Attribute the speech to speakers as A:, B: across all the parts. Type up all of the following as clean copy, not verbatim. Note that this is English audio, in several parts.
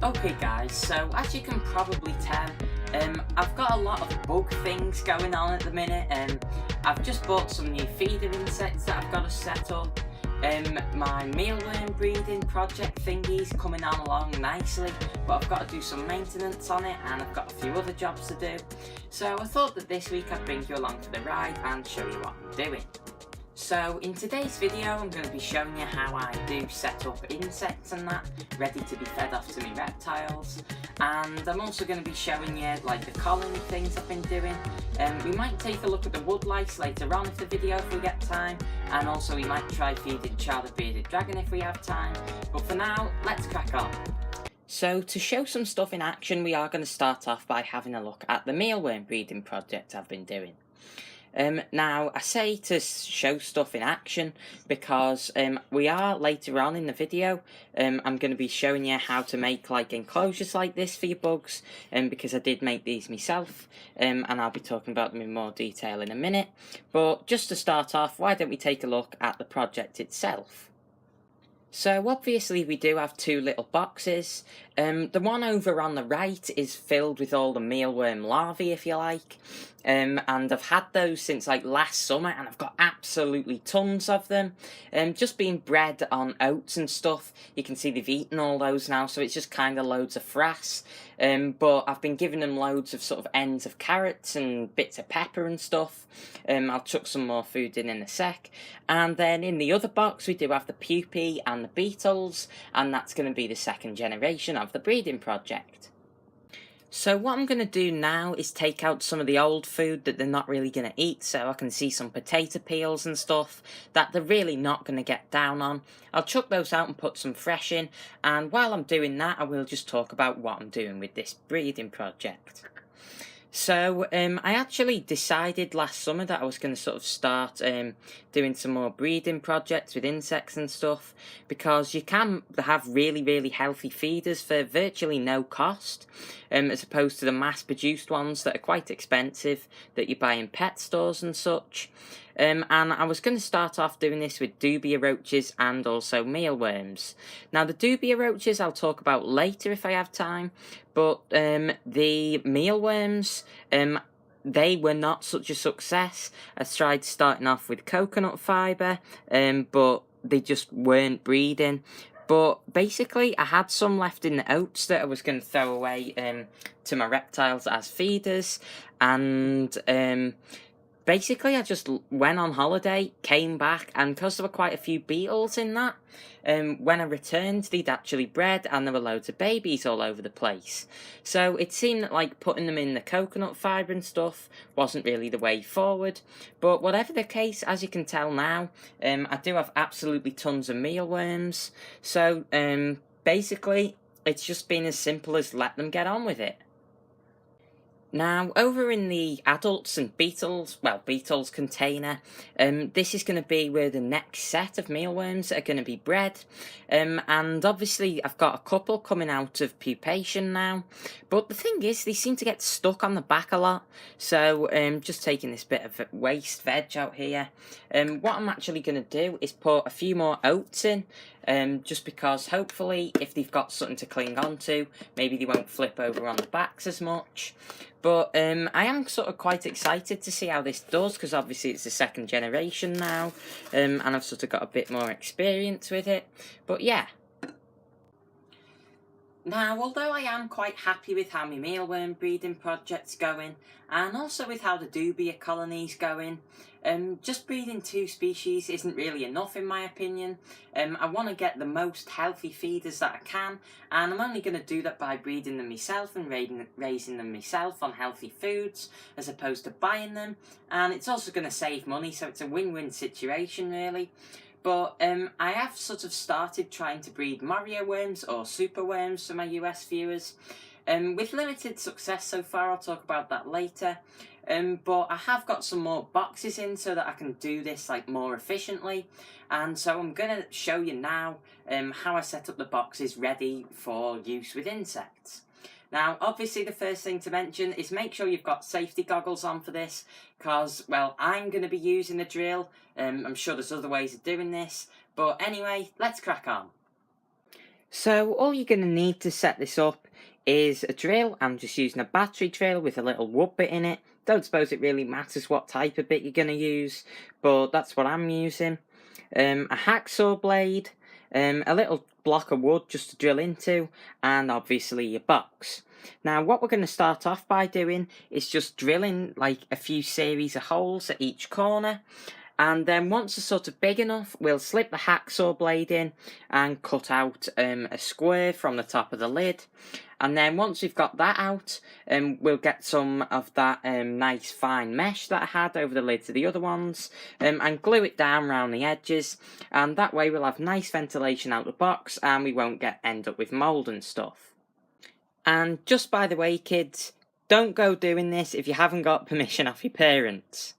A: Okay guys, so as you can probably tell, I've got a lot of bug things going on at the minute. I've just bought some new feeder insects that I've got to set up. My mealworm breeding project thingy's coming on along nicely, but I've got to do some maintenance on it and I've got a few other jobs to do. So I thought that this week I'd bring you along for the ride and show you what I'm doing. So in today's video I'm going to be showing you how I do set up insects and that, ready to be fed off to my reptiles. And I'm also going to be showing you like the colony things I've been doing. We might take a look at the wood lice later on of the video if we get time, and also we might try feeding Charlie bearded dragon if we have time. But for now, let's crack on. So to show some stuff in action, we are going to start off by having a look at the mealworm breeding project I've been doing. Now, I say to show stuff in action because we are later on in the video. I'm going to be showing you how to make like enclosures like this for your bugs, because I did make these myself, and I'll be talking about them in more detail in a minute. But just to start off, why don't we take a look at the project itself? So obviously we do have two little boxes. The one over on the right is filled with all the mealworm larvae, if you like. And I've had those since like last summer and I've got absolutely tons of them. Just being bred on oats and stuff. You can see they've eaten all those now, so it's just kind of loads of frass. But I've been giving them loads of sort of ends of carrots and bits of pepper and stuff. I'll chuck some more food in a sec. And then in the other box we do have the pupae and the beetles, and that's going to be the second generation of the breeding project. So what I'm going to do now is take out some of the old food that they're not really going to eat, so I can see some potato peels and stuff that they're really not going to get down on. I'll chuck those out and put some fresh in, and while I'm doing that I will just talk about what I'm doing with this breeding project. So I actually decided last summer that I was going to sort of start doing some more breeding projects with insects and stuff, because you can have really healthy feeders for virtually no cost, as opposed to the mass produced ones that are quite expensive that you buy in pet stores and such. And I was going to start off doing this with dubia roaches and also mealworms. Now the dubia roaches I'll talk about later if I have time, but the mealworms, they were not such a success. I tried starting off with coconut fibre, but they just weren't breeding. But basically I had some left in the oats that I was going to throw away to my reptiles as feeders, and basically I just went on holiday, came back, and because there were quite a few beetles in that, when I returned they'd actually bred and there were loads of babies all over the place. So it seemed that like putting them in the coconut fibre and stuff wasn't really the way forward. But whatever the case, as you can tell now, I do have absolutely tons of mealworms. So basically it's just been as simple as let them get on with it. Now, over in the adults and beetles container, this is going to be where the next set of mealworms are going to be bred. And obviously I've got a couple coming out of pupation now. But the thing is, they seem to get stuck on the back a lot. So just taking this bit of waste veg out here. What I'm actually going to do is put a few more oats in. Just because hopefully if they've got something to cling on to, maybe they won't flip over on the backs as much. But I am sort of quite excited to see how this does, because obviously it's the second generation now, and I've sort of got a bit more experience with it. But yeah. Now, although I am quite happy with how my mealworm breeding project's going, and also with how the dubia colony's going, just breeding two species isn't really enough in my opinion. I want to get the most healthy feeders that I can, and I'm only going to do that by breeding them myself and raising them myself on healthy foods, as opposed to buying them, and it's also going to save money, so it's a win-win situation really. But I have sort of started trying to breed Mario worms or super worms for my US viewers. With limited success so far, I'll talk about that later. But I have got some more boxes in so that I can do this like more efficiently. And so I'm going to show you now how I set up the boxes ready for use with insects. Now, obviously the first thing to mention is make sure you've got safety goggles on for this, because, well, I'm going to be using a drill. I'm sure there's other ways of doing this, but anyway, let's crack on. So all you're going to need to set this up is a drill. I'm just using a battery drill with a little wood bit in it. Don't suppose it really matters what type of bit you're going to use, but that's what I'm using. A hacksaw blade, a little block of wood just to drill into, and obviously your box. Now what we're going to start off by doing is just drilling like a few series of holes at each corner, and then once they're sort of big enough, we'll slip the hacksaw blade in and cut out a square from the top of the lid. And then once we've got that out, we'll get some of that nice fine mesh that I had over the lids of the other ones, and glue it down around the edges, and that way we'll have nice ventilation out the box and we won't end up with mould and stuff. And just by the way, kids, don't go doing this if you haven't got permission off your parents.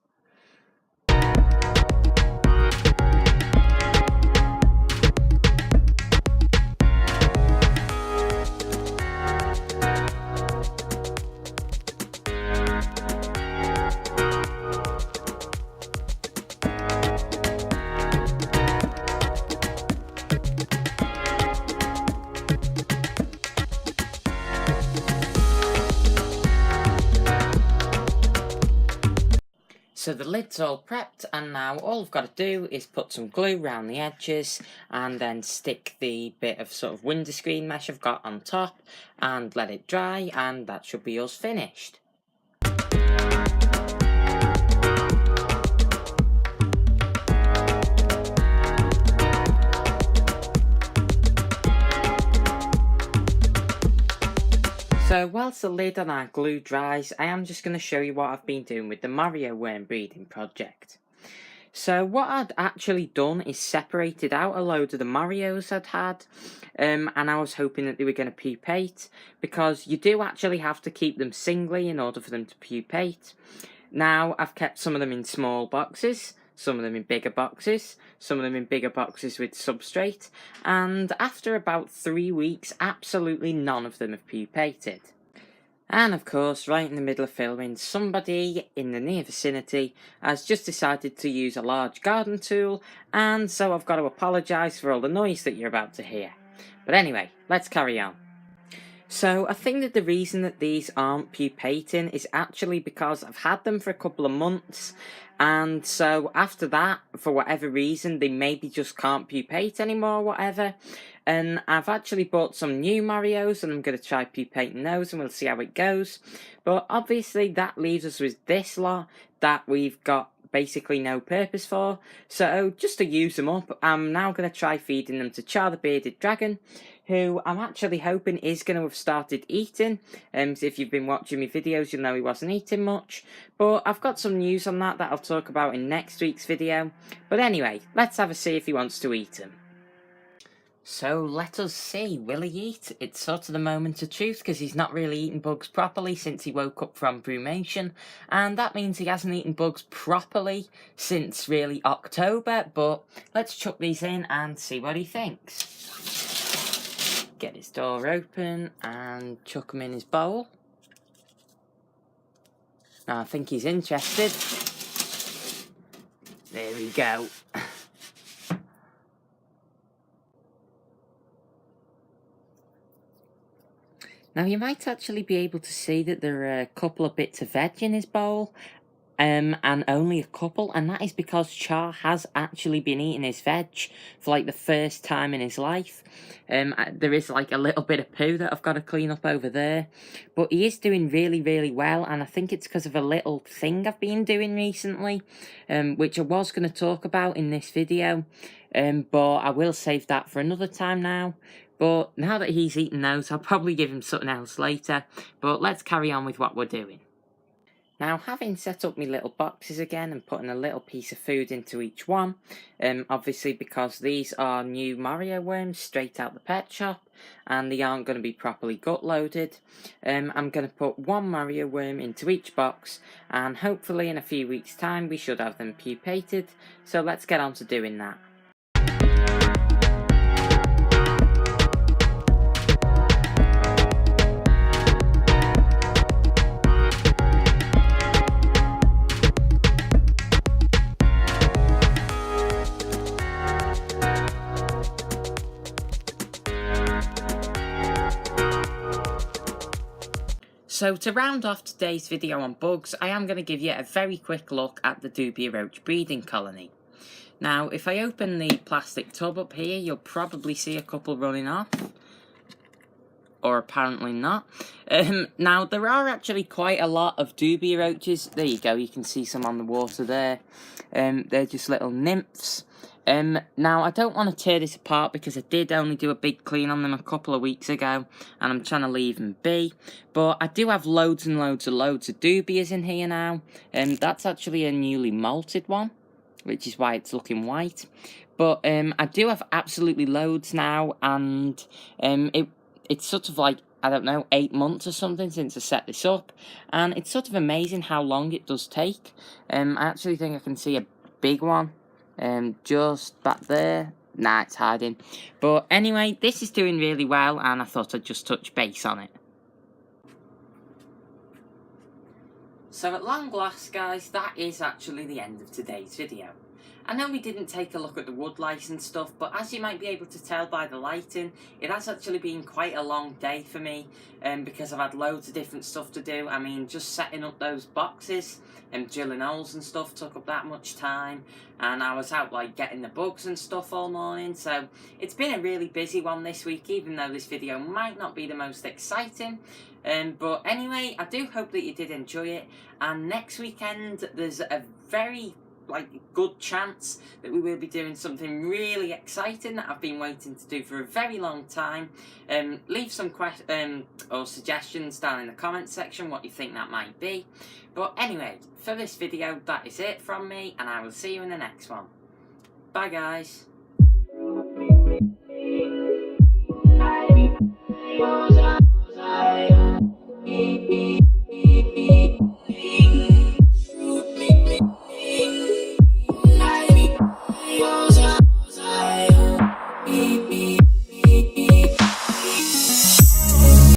A: So the lid's all prepped, and now all I've got to do is put some glue around the edges and then stick the bit of sort of window screen mesh I've got on top and let it dry, and that should be us finished. So whilst the lid on our glue dries, I am just going to show you what I've been doing with the Mario worm breeding project. So what I'd actually done is separated out a load of the Marios I'd had, and I was hoping that they were going to pupate, because you do actually have to keep them singly in order for them to pupate. Now I've kept some of them in small boxes, some of them in bigger boxes, some of them in bigger boxes with substrate, and after about 3 weeks, absolutely none of them have pupated. And of course, right in the middle of filming, somebody in the near vicinity has just decided to use a large garden tool, and so I've got to apologise for all the noise that you're about to hear. But anyway, let's carry on. So I think that the reason that these aren't pupating is actually because I've had them for a couple of months, and so after that, for whatever reason, they maybe just can't pupate anymore or whatever. And I've actually bought some new Marios, and I'm going to try pupating those, and we'll see how it goes. But obviously that leaves us with this lot that we've got basically no purpose for. So just to use them up, I'm now going to try feeding them to Char the Bearded Dragon, who I'm actually hoping is going to have started eating. So if you've been watching my videos, you'll know he wasn't eating much. But I've got some news on that I'll talk about in next week's video. But anyway, let's have a see if he wants to eat them. So let us see, will he eat? It's sort of the moment of truth, because he's not really eaten bugs properly since he woke up from brumation, and that means he hasn't eaten bugs properly since really October. But let's chuck these in and see what he thinks. Get his door open and chuck him in his bowl. I think he's interested. There we go. Now you might actually be able to see that there are a couple of bits of veg in his bowl, and only a couple, and that is because Char has actually been eating his veg for like the first time in his life. There is like a little bit of poo that I've got to clean up over there, but he is doing really, really well, and I think it's because of a little thing I've been doing recently, which I was going to talk about in this video, but I will save that for another time now. But now that he's eaten those, I'll probably give him something else later. But let's carry on with what we're doing. Now, having set up my little boxes again and putting a little piece of food into each one, obviously because these are new Mario worms straight out the pet shop, and they aren't going to be properly gut loaded, I'm going to put one Mario worm into each box, and hopefully in a few weeks' time we should have them pupated. So let's get on to doing that. So to round off today's video on bugs, I am going to give you a very quick look at the dubia roach breeding colony. Now, if I open the plastic tub up here, you'll probably see a couple running off. Or apparently not. Now, there are actually quite a lot of dubia roaches. There you go, you can see some on the water there. They're just little nymphs. Now, I don't want to tear this apart because I did only do a big clean on them a couple of weeks ago, and I'm trying to leave them be. But I do have loads and loads of dubias in here now. That's actually a newly molted one, which is why it's looking white. But I do have absolutely loads now, and it's sort of like, I don't know, 8 months or something since I set this up. And it's sort of amazing how long it does take. I actually think I can see a big one just back there. Nah, it's hiding. But anyway, this is doing really well, and I thought I'd just touch base on it. So at long last, guys, that is actually the end of today's video. I know we didn't take a look at the wood lice and stuff, but as you might be able to tell by the lighting, it has actually been quite a long day for me, because I've had loads of different stuff to do. I mean, just setting up those boxes and drilling holes and stuff took up that much time, and I was out like getting the bugs and stuff all morning, so it's been a really busy one this week, even though this video might not be the most exciting. But anyway, I do hope that you did enjoy it, and next weekend there's a very good chance that we will be doing something really exciting that I've been waiting to do for a very long time. Leave some questions or suggestions down in the comments section what you think that might be. But anyway, for this video, that is it from me, and I will see you in the next one. Bye guys.